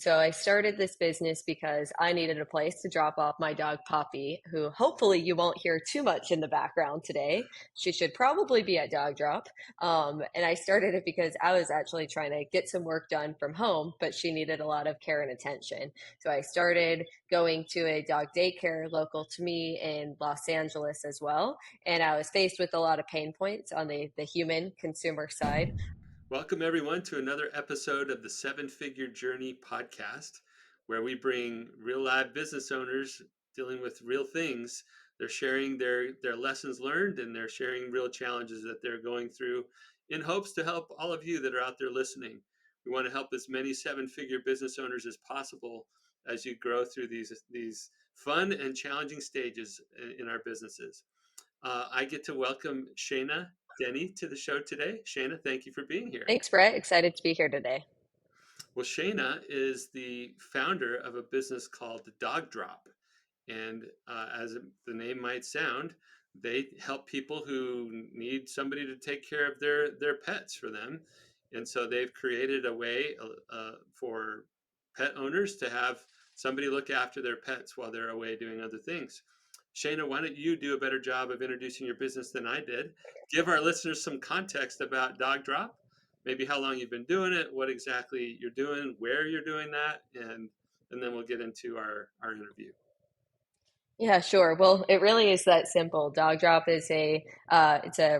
So I started this business because I needed a place to drop off my dog Poppy, who hopefully you won't hear too much in the background today. She should probably be at dog drop. And I started it because I was actually trying to get some work done from home, but she needed a lot of care and attention. So I started going to a dog daycare local to me in Los Angeles as well. And I was faced with a lot of pain points on the human consumer side. Welcome, everyone, to another episode of the Seven Figure Journey podcast, where we bring real live business owners dealing with real things. They're sharing their lessons learned and they're sharing real challenges that they're going through in hopes to help all of you that are out there listening. We want to help as many seven figure business owners as possible as you grow through these fun and challenging stages in our businesses. I get to welcome Shaina Denny to the show today. Shaina, thank you for being here. Thanks, Brett. Excited to be here today. Well, Shaina is the founder of a business called Dog Drop. And as the name might sound, they help people who need somebody to take care of their pets for them. And so they've created a way for pet owners to have somebody look after their pets while they're away doing other things. Shayna, why don't you do a better job of introducing your business than I did? Give our listeners some context about Dog Drop, maybe how long you've been doing it, what exactly you're doing, where you're doing that, and then we'll get into our interview. Yeah, sure. Well, it really is that simple. Dog Drop is a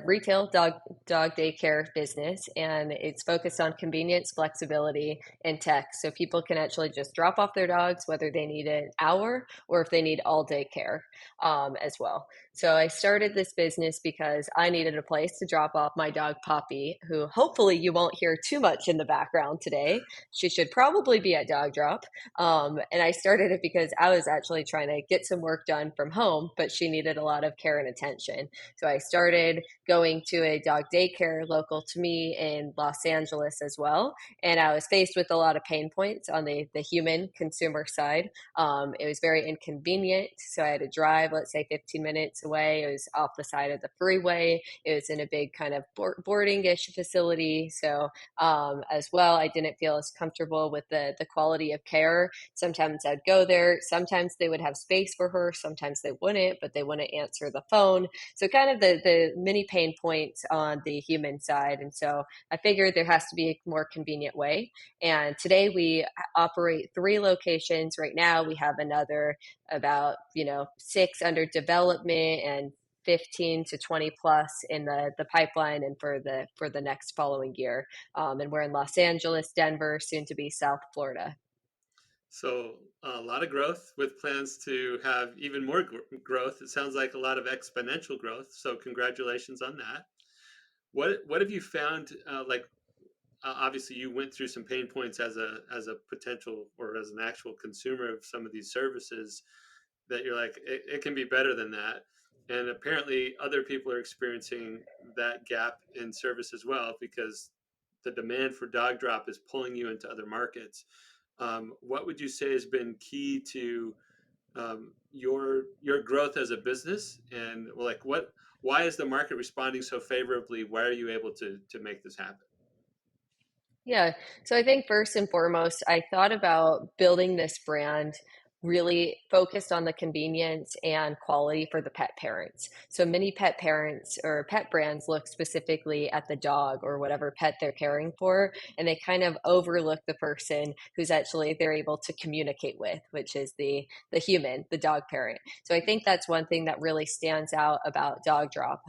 retail dog daycare business, and it's focused on convenience, flexibility, and tech. So people can actually just drop off their dogs, whether they need an hour or if they need all day care as well. So I started this business because I needed a place to drop off my dog Poppy, who hopefully you won't hear too much in the background today. She should probably be at dog drop. And I started it because I was actually trying to get some work done from home, but she needed a lot of care and attention. So I started going to a dog daycare local to me in Los Angeles as well. And I was faced with a lot of pain points on the human consumer side. It was very inconvenient. So I had to drive, let's say, 15 minutes away. It was off the side of the freeway. It was in a big kind of boarding-ish facility. So as well, I didn't feel as comfortable with the quality of care. Sometimes I'd go there. Sometimes they would have space for her. Sometimes they wouldn't, but they wouldn't answer the phone. So kind of the many pain points on the human side. And so I figured there has to be a more convenient way. And today we operate three locations. Right now we have another about, six under development and 15 to 20 plus in the pipeline and for the next following year. And we're in Los Angeles, Denver, soon to be South Florida. So a lot of growth with plans to have even more growth. It sounds like a lot of exponential growth. So congratulations on that. What have you found? Obviously, you went through some pain points as a potential or as an actual consumer of some of these services that you're like it can be better than that. And apparently, other people are experiencing that gap in service as well because the demand for dog drop is pulling you into other markets. What would you say has been key to your growth as a business? And like, why is the market responding so favorably? Why are you able to make this happen? Yeah. So I think first and foremost, I thought about building this brand really focused on the convenience and quality for the pet parents. So many pet parents or pet brands look specifically at the dog or whatever pet they're caring for, and they kind of overlook the person who's actually they're able to communicate with, which is the human, the dog parent. So I think that's one thing that really stands out about Dog Drop.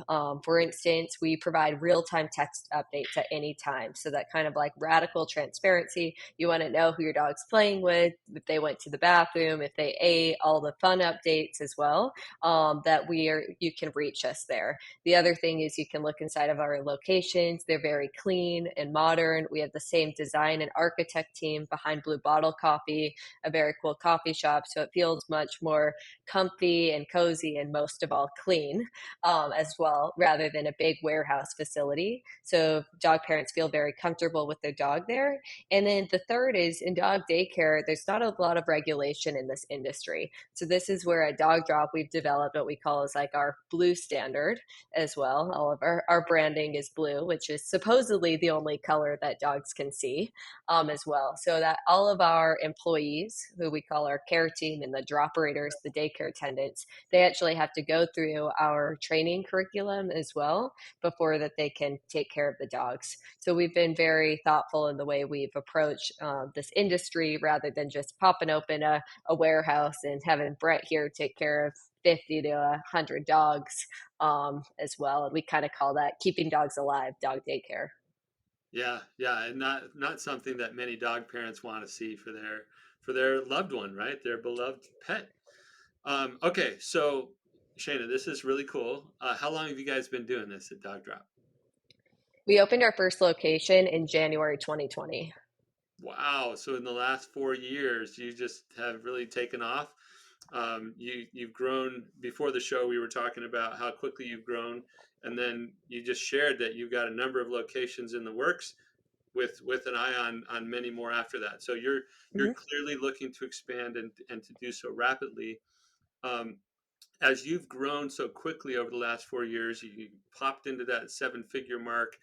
For instance, we provide real-time text updates at any time. So that kind of like radical transparency. You want to know who your dog's playing with, if they went to the bathroom, if they ate, all the fun updates as well. You can reach us there. The other thing is you can look inside of our locations. They're very clean and modern. We have the same design and architect team behind Blue Bottle Coffee, a very cool coffee shop. So it feels much more comfy and cozy and most of all clean as well, rather than a big warehouse facility. So dog parents feel very comfortable with their dog there. And then the third is in dog daycare, there's not a lot of regulation in the this industry. So this is where at Dog Drop we've developed what we call as like our blue standard as well. All of our branding is blue, which is supposedly the only color that dogs can see as well. So that all of our employees, who we call our care team and the droperators, the daycare attendants, they actually have to go through our training curriculum as well before that they can take care of the dogs. So we've been very thoughtful in the way we've approached this industry rather than just popping open a warehouse and having Brett here take care of 50 to 100 dogs as well. And we kind of call that keeping dogs alive, dog daycare. Yeah, yeah, and not something that many dog parents want to see for their loved one, right? Their beloved pet. Okay, so Shayna, this is really cool. How long have you guys been doing this at Dog Drop? We opened our first location in January 2020. Wow. So in the last 4 years, you just have really taken off. You've grown. Before the show, we were talking about how quickly you've grown, and then you just shared that you've got a number of locations in the works with an eye on many more after that. So you're Mhm. clearly looking to expand and to do so rapidly. Um, as you've grown so quickly over the last 4 years, you popped into that seven-figure mark,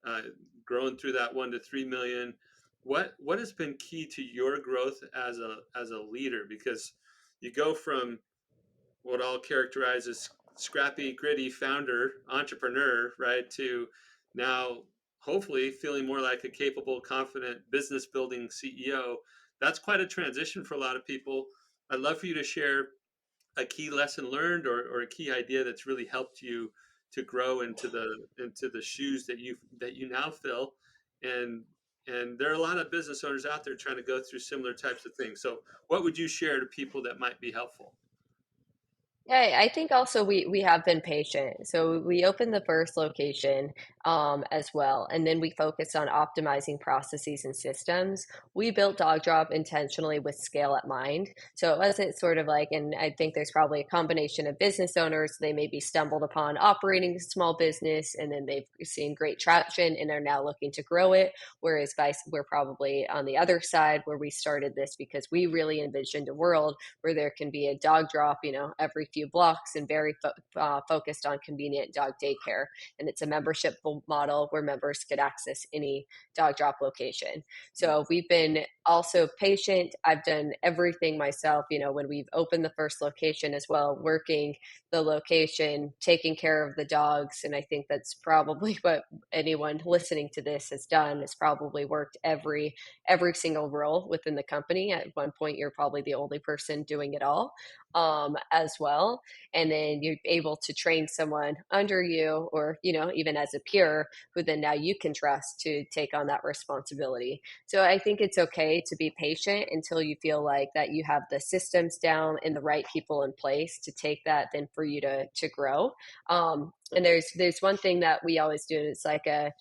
uh, grown through that 1 to 3 million. What has been key to your growth as a leader? Because you go from what I'll characterize as scrappy, gritty founder, entrepreneur, right, to now hopefully feeling more like a capable, confident business building CEO. That's quite a transition for a lot of people. I'd love for you to share a key lesson learned or a key idea that's really helped you to grow into the shoes that you now fill, and there are a lot of business owners out there trying to go through similar types of things. So what would you share to people that might be helpful? Yeah, I think also we have been patient. So we opened the first location as well, and then we focused on optimizing processes and systems. We built Dog Drop intentionally with scale at mind. So it wasn't sort of like, and I think there's probably a combination of business owners. They maybe stumbled upon operating a small business, and then they've seen great traction and are now looking to grow it. Whereas we're probably on the other side where we started this because we really envisioned a world where there can be a dog drop, every few blocks and very focused on convenient dog daycare. And it's a membership model where members could access any dog drop location. So we've been also patient. I've done everything myself, when we've opened the first location as well, working the location, taking care of the dogs. And I think that's probably what anyone listening to this has done, has probably worked every single role within the company. At one point, you're probably the only person doing it all as well. And then you're able to train someone under you or, even as a peer who then now you can trust to take on that responsibility. So I think it's okay to be patient until you feel like that you have the systems down and the right people in place to take that then for you to grow. And there's one thing that we always do. It's like a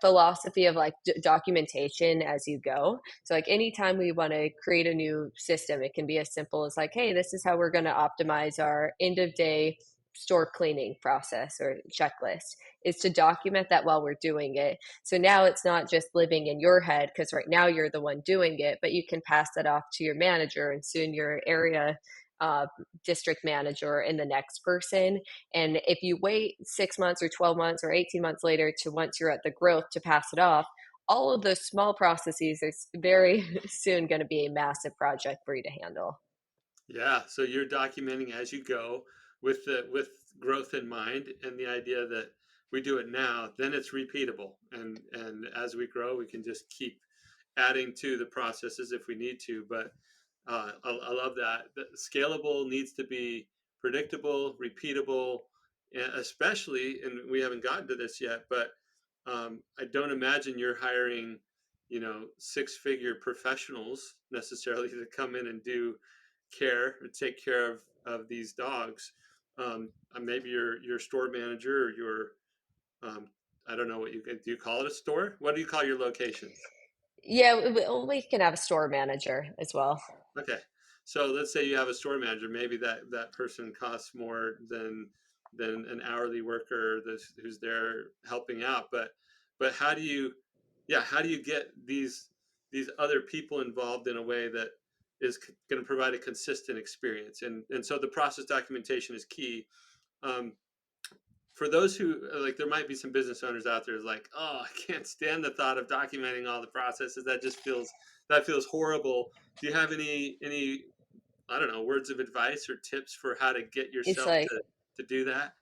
philosophy of like documentation as you go. So like anytime we want to create a new system, it can be as simple as like, hey, this is how we're going to optimize our end of day store cleaning process or checklist, is to document that while we're doing it. So now it's not just living in your head because right now you're the one doing it, but you can pass that off to your manager and soon your area uh, district manager and the next person. And if you wait 6 months or 12 months or 18 months later to once you're at the growth to pass it off, all of those small processes are very soon going to be a massive project for you to handle. Yeah, so you're documenting as you go with growth in mind and the idea that we do it now, then it's repeatable. And as we grow, we can just keep adding to the processes if we need to. But I love that. Scalable needs to be predictable, repeatable, especially, and we haven't gotten to this yet, but I don't imagine you're hiring, six-figure professionals necessarily to come in and do care or take care of these dogs. Maybe your store manager or your um, I don't know what you do. You call it a store? What do you call your locations? Yeah, we can have a store manager as well. Okay. So let's say you have a store manager. Maybe that person costs more than an hourly worker who's there helping out. But how do you, yeah, how do you get these other people involved in a way that is going to provide a consistent experience, and so the process documentation is key. Um, for those who like, there might be some business owners out there is like, oh, I can't stand the thought of documenting all the processes. That feels horrible. Do you have any I don't know, words of advice or tips for how to get It's yourself like to do that?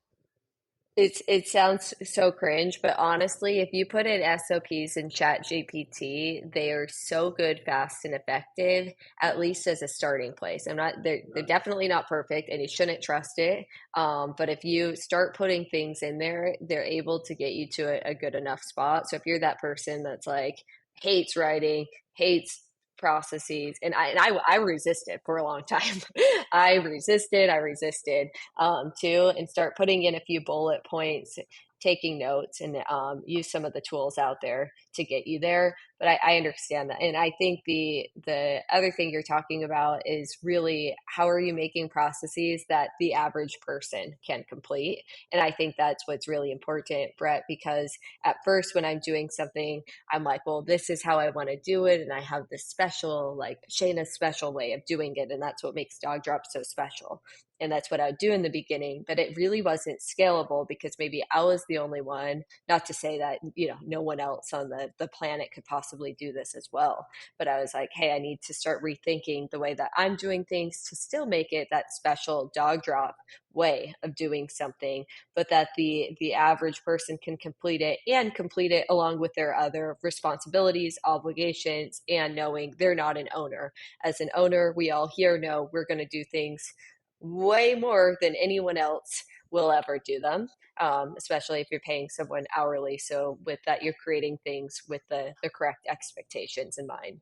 it sounds so cringe, but honestly, if you put in SOPs in Chat GPT, they are so good, fast, and effective, at least as a starting place. They're Yeah. definitely not perfect and you shouldn't trust it. But if you start putting things in there, they're able to get you to a good enough spot. So if you're that person that's like hates writing, hates processes, and I resisted for a long time. I resisted too, and start putting in a few bullet points, taking notes, and use some of the tools out there to get you there. But I understand that, and I think the other thing you're talking about is really how are you making processes that the average person can complete, and I think that's what's really important, Brett, because at first when I'm doing something, I'm like, well, this is how I want to do it, and I have this special, like Shayna's special way of doing it, and that's what makes Dog Drop so special, and that's what I would do in the beginning. But it really wasn't scalable because maybe I was the only one. Not to say that no one else on the planet could possibly do this as well. But I was like, hey, I need to start rethinking the way that I'm doing things to still make it that special Dog Drop way of doing something, but that the average person can complete it and complete it along with their other responsibilities, obligations, and knowing they're not an owner. As an owner, we all here know we're going to do things way more than anyone else will ever do them, especially if you're paying someone hourly. So with that, you're creating things with the correct expectations in mind.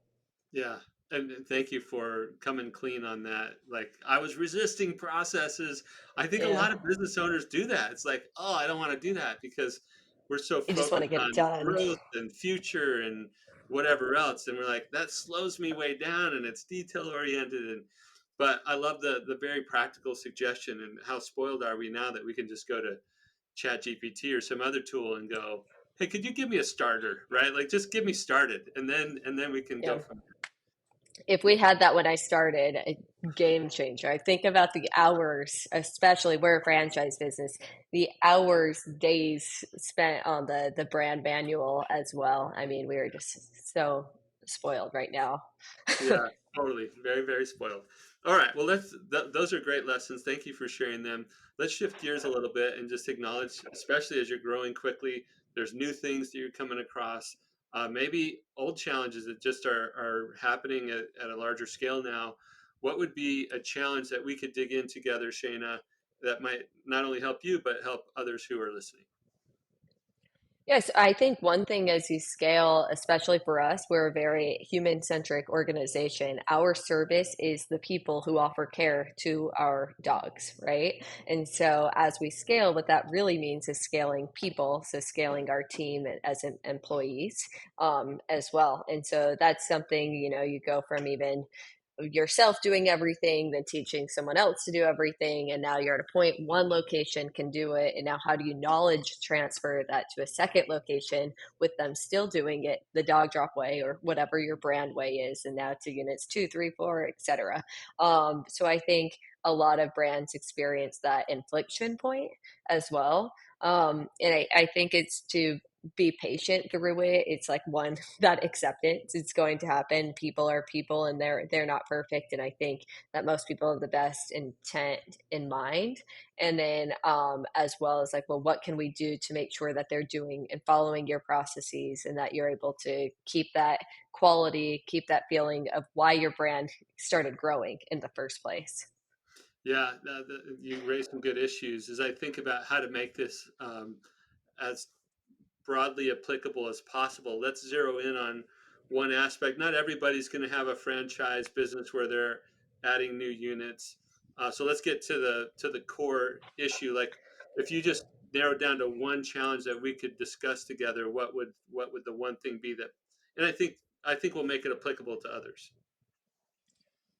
Yeah. And thank you for coming clean on that. Like, I was resisting processes. I think a Yeah, lot of business owners do that. It's like, oh, I don't want to do that because we're so you just want to focused get it on done. growth and future and whatever else. And we're like, that slows me way down and it's detail oriented. And but I love the very practical suggestion, and how spoiled are we now that we can just go to Chat GPT or some other tool and go, hey, could you give me a starter, right? Like, just get me started, and then we can go Yeah. from If we had that when I started, a game changer. I think about the hours, especially we're a franchise business, the hours, days spent on the brand manual as well. I mean, we are just so spoiled right now. Yeah, totally. Very, very spoiled. All right. Well, those are great lessons. Thank you for sharing them. Let's shift gears a little bit and just acknowledge, especially as you're growing quickly, there's new things that you're coming across. Maybe old challenges that just are happening at a larger scale now. What would be a challenge that we could dig in together, Shayna, that might not only help you, but help others who are listening? Yes, I think one thing as you scale, especially for us, we're a very human centric organization. Our service is the people who offer care to our dogs, right? And so as we scale, what that really means is scaling people, so scaling our team as employees as well. And so that's something, you go from even yourself doing everything, then teaching someone else to do everything. And now you're at a point one location can do it. And now, how do you knowledge transfer that to a second location with them still doing it the Dog Drop way or whatever your brand way is? And now to units two, three, four, etc. So I think a lot of brands experience that inflection point as well. And I think it's to be patient through it. It's like one that acceptance, it's going to happen. People are people and they're not perfect. And I think that most people have the best intent in mind. And then as well as like, well, what can we do to make sure that they're doing and following your processes and that you're able to keep that quality, keep that feeling of why your brand started growing in the first place. Yeah, you raised some good issues as I think about how to make this as broadly applicable as possible. Let's zero in on one aspect. Not everybody's going to have a franchise business where they're adding new units. So let's get to the core issue. Like, if you just narrow down to one challenge that we could discuss together, what would the one thing be that? And I think we'll make it applicable to others.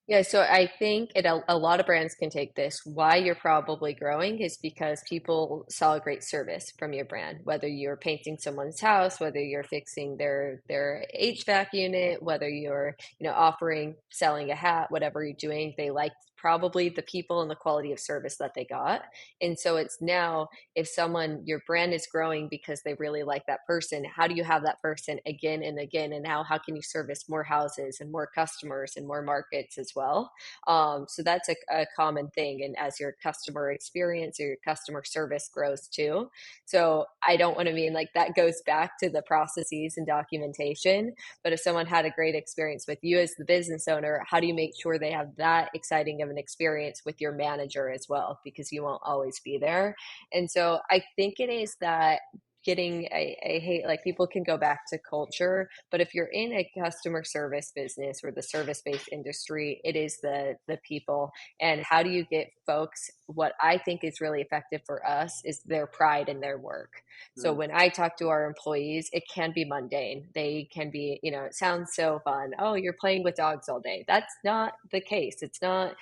Yeah, so I think a lot of brands can take this. Why you're probably growing is because people saw a great service from your brand, whether you're painting someone's house, whether you're fixing their HVAC unit, whether you're, offering, selling a hat, whatever you're doing, they liked probably the people and the quality of service that they got. And so it's now, if someone, your brand is growing because they really like that person, how do you have that person again and again? And now how can you service more houses and more customers and more markets as well? So that's a common thing. And as your customer experience or your customer service grows too. So I don't want to mean like that goes back to the processes and documentation, but if someone had a great experience with you as the business owner, how do you make sure they have that exciting of an experience with your manager as well? Because you won't always be there. And so I think it is that getting I hate like people can go back to culture, but if you're in a customer service business or the service-based industry, it is the people. And how do you get folks, what I think is really effective for us is their pride in their work. So Mm, when I talk to our employees, it can be mundane. They can be, it sounds so fun. Oh, you're playing with dogs all day. That's not the case. It's not,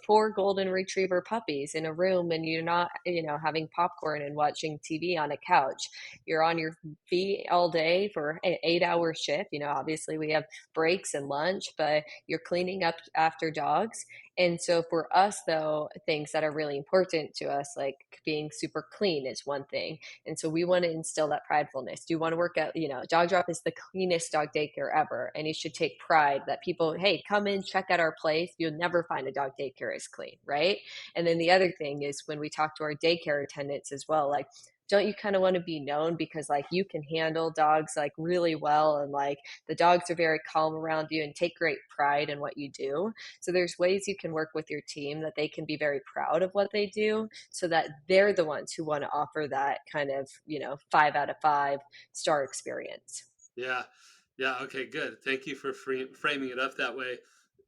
four golden retriever puppies in a room and you're not, having popcorn and watching TV on a couch. You're on your feet all day for an 8 hour shift. Obviously we have breaks and lunch, but you're cleaning up after dogs. And so for us, though, things that are really important to us, like being super clean, is one thing. And so we want to instill that pridefulness. Do you want to work at, Dog Drop is the cleanest dog daycare ever. And you should take pride that people, hey, come in, check out our place. You'll never find a dog daycare as clean, right? And then the other thing is when we talk to our daycare attendants as well, like, don't you kind of want to be known because like you can handle dogs like really well and like the dogs are very calm around you and take great pride in what you do. So there's ways you can work with your team that they can be very proud of what they do so that they're the ones who want to offer that kind of, 5 out of 5 star experience. yeah, yeah. Okay, good. Thank you for framing it up that way.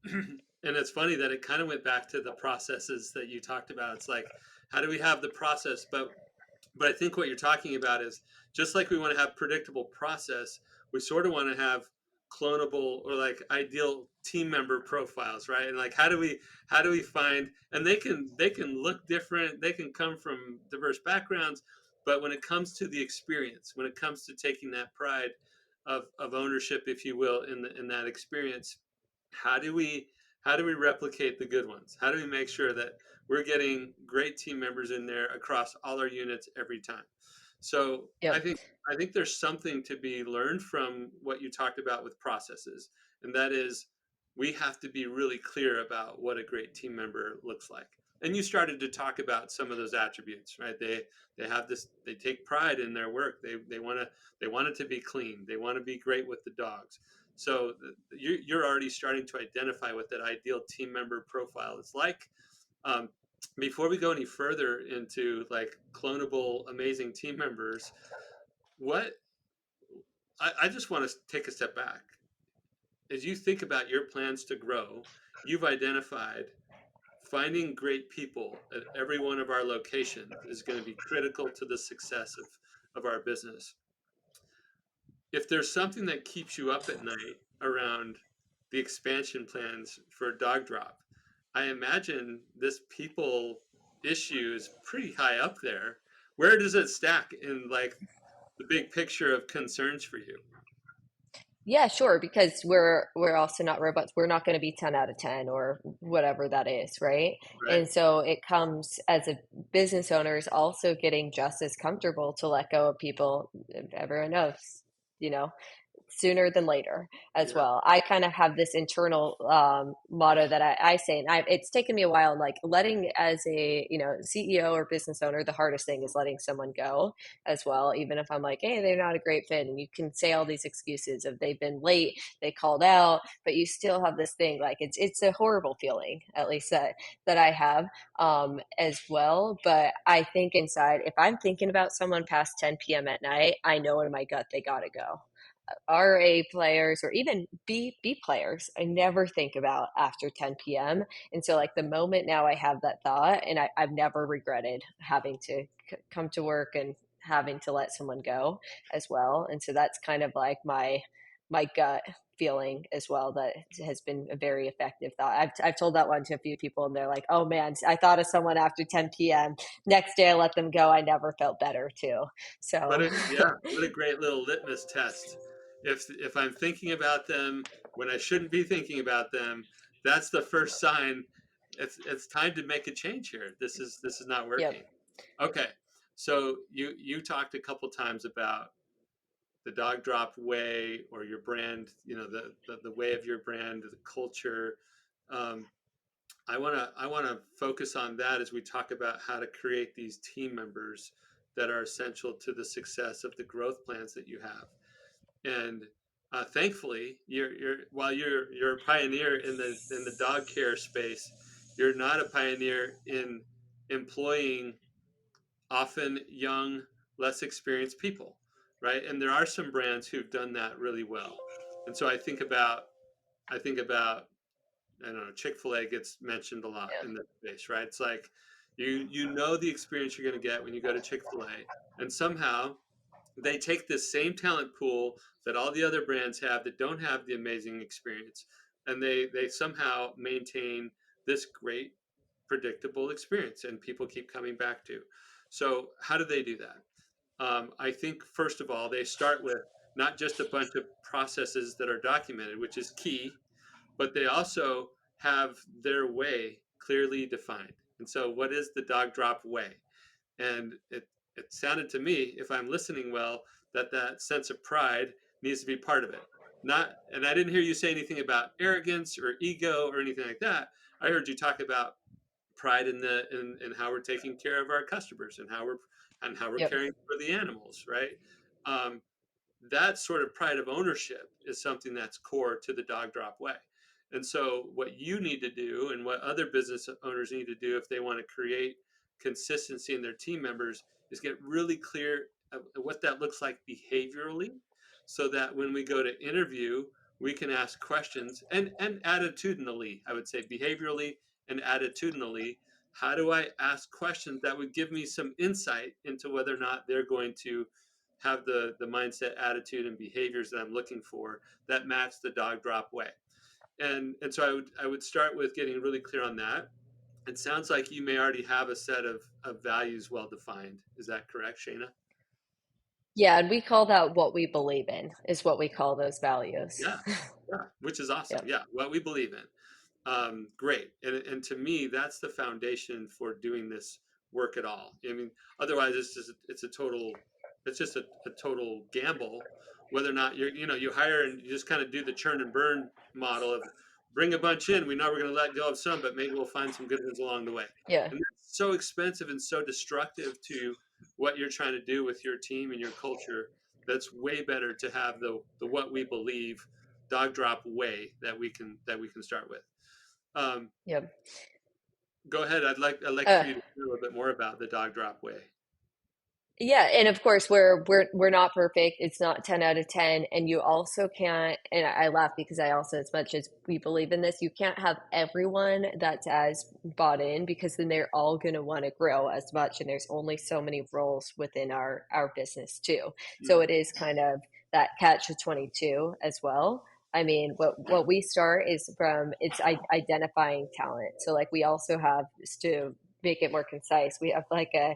And it's funny that it kind of went back to the processes that you talked about. It's like, how do we have the process, but I think what you're talking about is just like we want to have predictable process, we sort of want to have clonable or like ideal team member profiles, right? And like how do we find, and they can look different, they can come from diverse backgrounds, but when it comes to the experience, when it comes to taking that pride of ownership, if you will, in that experience, how do we replicate the good ones? How do we make sure that we're getting great team members in there across all our units every time? So I Yep. think I think there's something to be learned from what you talked about with processes, and that is we have to be really clear about what a great team member looks like. And you started to talk about some of those attributes, right? They have this, they take pride in their work. They want it to be clean. They want to be great with the dogs. So you're already starting to identify what that ideal team member profile is like. Um, Before we go any further into like clonable amazing team members, what I just want to take a step back. As you think about your plans to grow, you've identified finding great people at every one of our locations is going to be critical to the success of our business. If there's something that keeps you up at night around the expansion plans for Dog Drop, I imagine this people issue is pretty high up there. Where does it stack in like the big picture of concerns for you? Yeah, sure, because we're also not robots. We're not going to be 10 out of 10 or whatever that is, right? Right? And so it comes as a business owner is also getting just as comfortable to let go of people. Everyone knows, you know, sooner than later as Yeah. well. I kind of have this internal motto that I say, and it's taken me a while. Like letting, as a CEO or business owner, the hardest thing is letting someone go as well. Even if I'm like, hey, they're not a great fit, and you can say all these excuses of they've been late, they called out, but you still have this thing. Like it's a horrible feeling, at least that I have as well. But I think inside, if I'm thinking about someone past 10 p.m. at night, I know in my gut they gotta go. RA players or even B players, I never think about after 10 p.m. And so, like the moment now, I have that thought, and I've never regretted having to come to work and having to let someone go as well. And so that's kind of like my gut feeling as well that has been a very effective thought. I've told that one to a few people and they're like, oh man, I thought of someone after 10 p.m. Next day I let them go. I never felt better too. So, What a great little litmus test. If I'm thinking about them when I shouldn't be thinking about them, that's the first sign. It's time to make a change here. This is not yep, working. Okay, so you talked a couple times about the dog drop way or your brand, the way of your brand, the culture. Um, I want to focus on that as we talk about how to create these team members that are essential to the success of the growth plans that you have. And thankfully, while you're a pioneer in the dog care space, you're not a pioneer in employing often young, less experienced people, right? And there are some brands who've done that really well. And so I think about I don't know, Chick-fil-A gets mentioned a lot yeah, in this space, right? It's like you know the experience you're going to get when you go to Chick-fil-A, and somehow they take this same talent pool that all the other brands have that don't have the amazing experience, and they somehow maintain this great predictable experience, and people keep coming back to. So how do they do that? I think first of all they start with not just a bunch of processes that are documented, which is key, but they also have their way clearly defined. And so, what is the dog drop way? And it sounded to me, if I'm listening well, that sense of pride needs to be part of it. Not, and I didn't hear you say anything about arrogance or ego or anything like that. I heard you talk about pride in how we're taking care of our customers and how we're yep, caring for the animals, right? Um, that sort of pride of ownership is something that's core to the dog drop way. And so, what you need to do, and what other business owners need to do if they want to create consistency in their team members, is get really clear of what that looks like behaviorally, so that when we go to interview, we can ask questions and attitudinally, I would say behaviorally and attitudinally. How do I ask questions that would give me some insight into whether or not they're going to have the mindset, attitude, and behaviors that I'm looking for that match the dog drop way. And so I would start with getting really clear on that. It sounds like you may already have a set of values well defined. Is that correct, Shayna? yeah. And we call that what we believe in, is what we call those values. Yeah, yeah, which is awesome. Yep, Yeah, what we believe in. Great. And to me, that's the foundation for doing this work at all. I mean, otherwise it's just a total gamble whether or not you hire and you just kind of do the churn and burn model of bring a bunch in. We know we're going to let go of some, but maybe we'll find some good ones along the way. yeah, And that's so expensive and so destructive to what you're trying to do with your team and your culture. That's way better to have the what we believe dog drop way that we can start with. Um, yep. Go ahead. I'd like Uh, for you to hear a little bit more about the dog drop way. Yeah, and of course we're not perfect. It's not 10 out of 10, and you also can't, and I laugh because I also, as much as we believe in this, you can't have everyone that's as bought in, because then they're all going to want to grow as much, and there's only so many roles within our business too. So Mm, it is kind of that catch of 22 as well. I mean, what we start is from, it's identifying talent. So like we also have, just to make it more concise, we have like a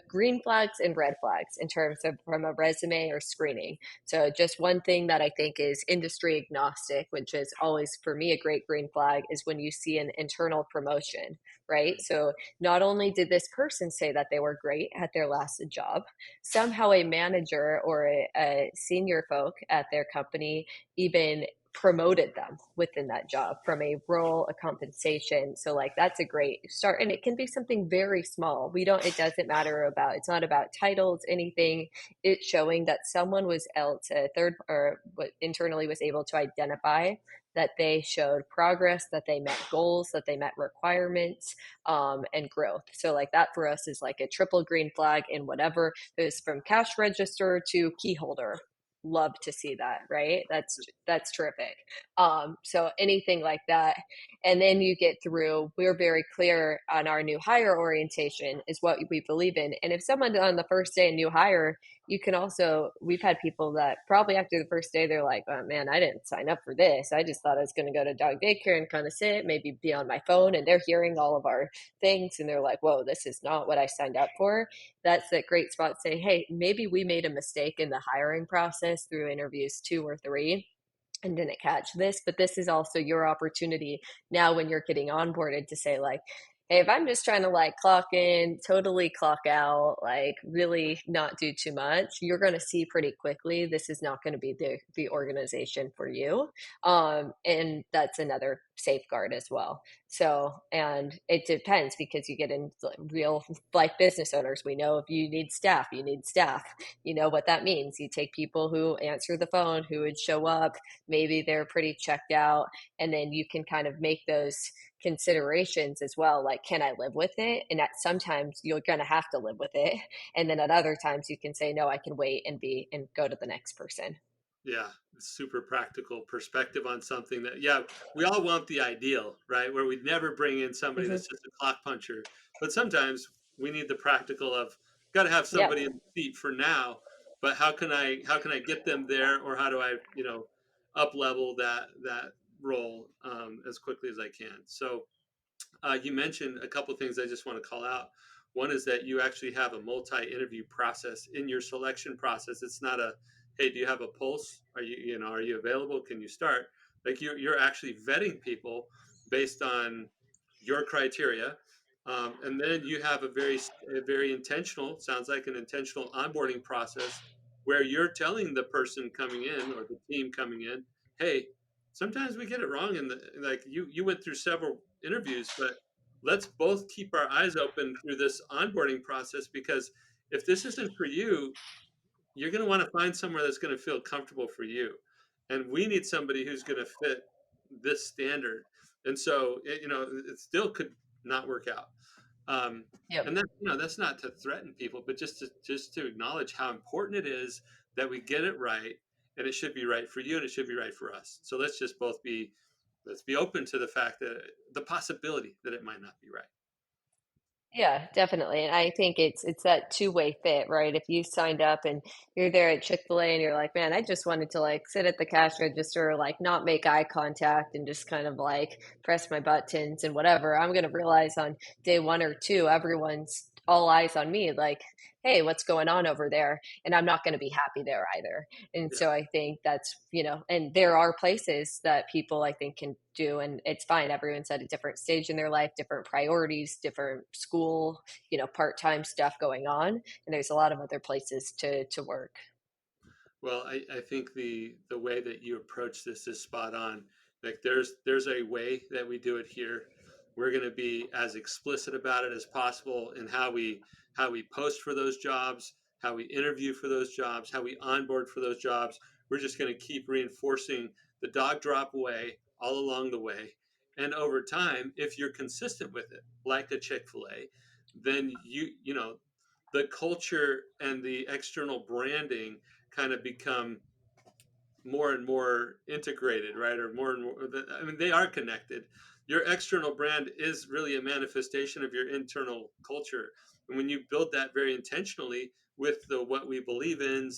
green flags and red flags in terms of from a resume or screening. So just one thing that I think is industry agnostic, which is always for me a great green flag, is when you see an internal promotion, right? So not only did this person say that they were great at their last job, somehow a manager or a senior folk at their company even promoted them within that job from a role, a compensation. So like that's a great start. And it can be something very small. It doesn't matter about, it's not about titles, anything. It's showing that someone was else a third, or what internally was able to identify that they showed progress, that they met goals, that they met requirements, and growth. So like that for us is like a triple green flag in whatever is from cash register to key holder. Love to see that, right? That's terrific. So anything like that. And then you get through, we're very clear on our new hire orientation is what we believe in. And if someone on the first day, a new hire, you can also, we've had people that probably after the first day, they're like, oh man, I didn't sign up for this. I just thought I was going to go to dog daycare and kind of sit, maybe be on my phone, and they're hearing all of our things and they're like, whoa, this is not what I signed up for. That's a great spot to say, hey, maybe we made a mistake in the hiring process through interviews 2 or 3 and didn't catch this, but this is also your opportunity now when you're getting onboarded to say like, hey, if I'm just trying to like clock in, totally clock out, like really not do too much, you're going to see pretty quickly this is not going to be the organization for you. And that's another safeguard as well. So, and it depends because you get in real like business owners. We know if you need staff, you need staff. You know what that means. You take people who answer the phone, who would show up, maybe they're pretty checked out, and then you can kind of make those considerations as well, like can I live with it, and at sometimes you're going to have to live with it, and then at other times you can say no, I can wait and be and go to the next person. Yeah, super practical perspective on something that, yeah, we all want the ideal, right? Where we'd never bring in somebody Hmm. that's just a clock puncher. But sometimes we need the practical of got to have Yeah. somebody in the seat for now, but how can I get them there, or how do I, up level that role as quickly as I can? So you mentioned a couple of things I just want to call out. One is that you actually have a multi-interview process in your selection process. It's not a, hey, do you have a pulse? Are you available? Can you start? Like you're actually vetting people based on your criteria, and then you have a very intentional, sounds like an intentional onboarding process where you're telling the person coming in or the team coming in, hey, sometimes we get it wrong, and like you went through several interviews, but let's both keep our eyes open through this onboarding process, because if this isn't for you, you're going to want to find somewhere that's going to feel comfortable for you, and we need somebody who's going to fit this standard. And so it still could not work out. um, Yep. and that's not to threaten people, but just to acknowledge how important it is that we get it right, and it should be right for you and it should be right for us. So let's be open to the fact that the possibility that it might not be right. Yeah, definitely. And I think it's that two-way fit, right? If you signed up and you're there at Chick-fil-A and you're like, man, I just wanted to like sit at the cash register, like not make eye contact and just kind of like press my buttons and whatever, I'm gonna realize on day 1 or 2, everyone's all eyes on me, like, hey, what's going on over there? And I'm not gonna be happy there either. And Yeah. so I think that's, and there are places that people I think can do, and it's fine. Everyone's at a different stage in their life, different priorities, different school, part-time stuff going on. And there's a lot of other places to work. Well, I think the way that you approach this is spot on. Like there's a way that we do it here. We're going to be as explicit about it as possible in how we post for those jobs, how we interview for those jobs, how we onboard for those jobs. We're just going to keep reinforcing the dog drop way all along the way. And over time, if you're consistent with it, like a Chick-fil-A, then the culture and the external branding kind of become more and more integrated, right? Or more and more, I mean, they are connected. Your external brand is really a manifestation of your internal culture. And when you build that very intentionally with the what we believe in,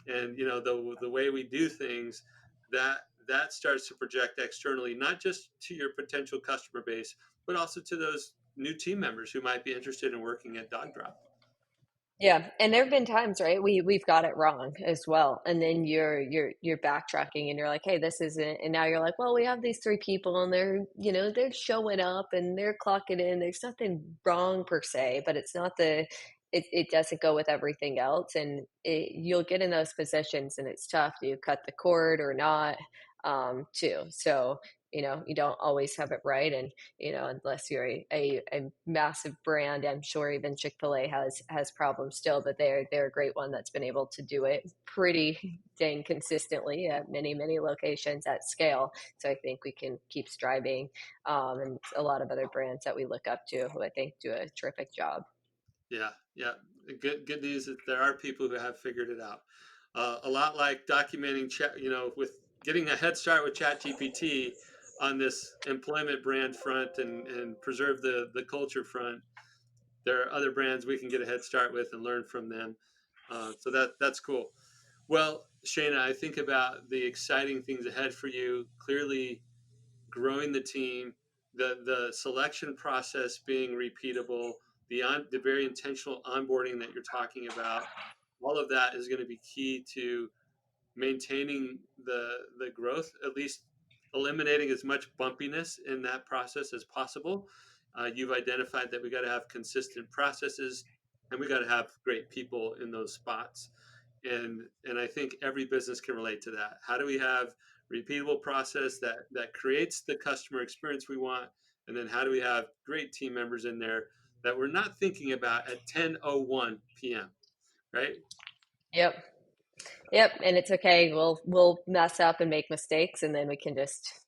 and the way we do things, that starts to project externally, not just to your potential customer base, but also to those new team members who might be interested in working at Dog Drop. Yeah, and there have been times, right? We've got it wrong as well, and then you're backtracking, and you're like, "Hey, this isn't." And now you're like, "Well, we have these 3 people, and they're showing up, and they're clocking in. There's nothing wrong per se, but it's not the it doesn't go with everything else, and you'll get in those positions, and it's tough. Do you cut the cord or not? Too. So you don't always have it right, and unless you're a massive brand. I'm sure even Chick-fil-A has problems still, but they're a great one that's been able to do it pretty dang consistently at many, many locations at scale. So I think we can keep striving. And a lot of other brands that we look up to who I think do a terrific job. Yeah, yeah. Good news is there are people who have figured it out. A lot like documenting chat, with getting a head start with Chat GPT on this employment brand front and preserve the culture front. There are other brands we can get a head start with and learn from them. So that's cool. Well, Shayna, I think about the exciting things ahead for you. Clearly, growing the team, the selection process being repeatable, the very intentional onboarding that you're talking about. All of that is going to be key to maintaining the growth, at least eliminating as much bumpiness in that process as possible. You've identified that we got to have consistent processes, and we got to have great people in those spots. And I think every business can relate to that. How do we have repeatable process that creates the customer experience we want, and then how do we have great team members in there that we're not thinking about at 10:01 p.m. Right? Yep. Yep. And it's okay. We'll mess up and make mistakes, and then we can just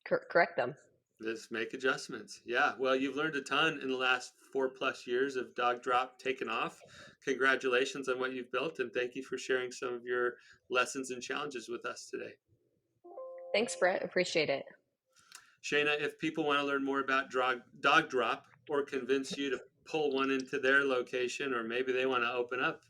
correct them. Just make adjustments. Yeah. Well, you've learned a ton in the last 4+ years of Dog Drop taking off. Congratulations on what you've built, and thank you for sharing some of your lessons and challenges with us today. Thanks, Brett. Appreciate it. Shayna, if people want to learn more about Dog Drop or convince you to pull one into their location, or maybe they want to open up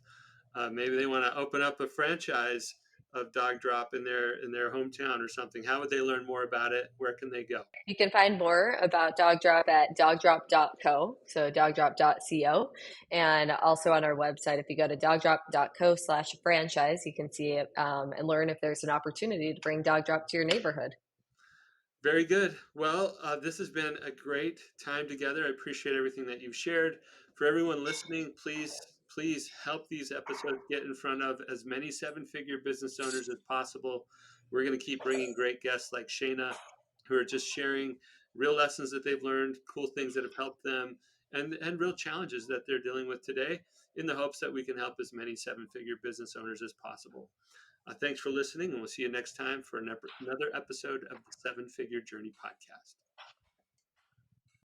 a franchise of Dog Drop in their hometown or something. How would they learn more about it? Where can they go? You can find more about Dog Drop at dogdrop.co, so dogdrop.co, and also on our website. If you go to dogdrop.co/franchise, you can see it and learn if there's an opportunity to bring Dog Drop to your neighborhood. Very good. Well, this has been a great time together. I appreciate everything that you've shared. For everyone listening, please help these episodes get in front of as many seven-figure business owners as possible. We're going to keep bringing great guests like Shayna, who are just sharing real lessons that they've learned, cool things that have helped them, and real challenges that they're dealing with today, in the hopes that we can help as many seven-figure business owners as possible. Thanks for listening, and we'll see you next time for another episode of the Seven Figure Journey podcast.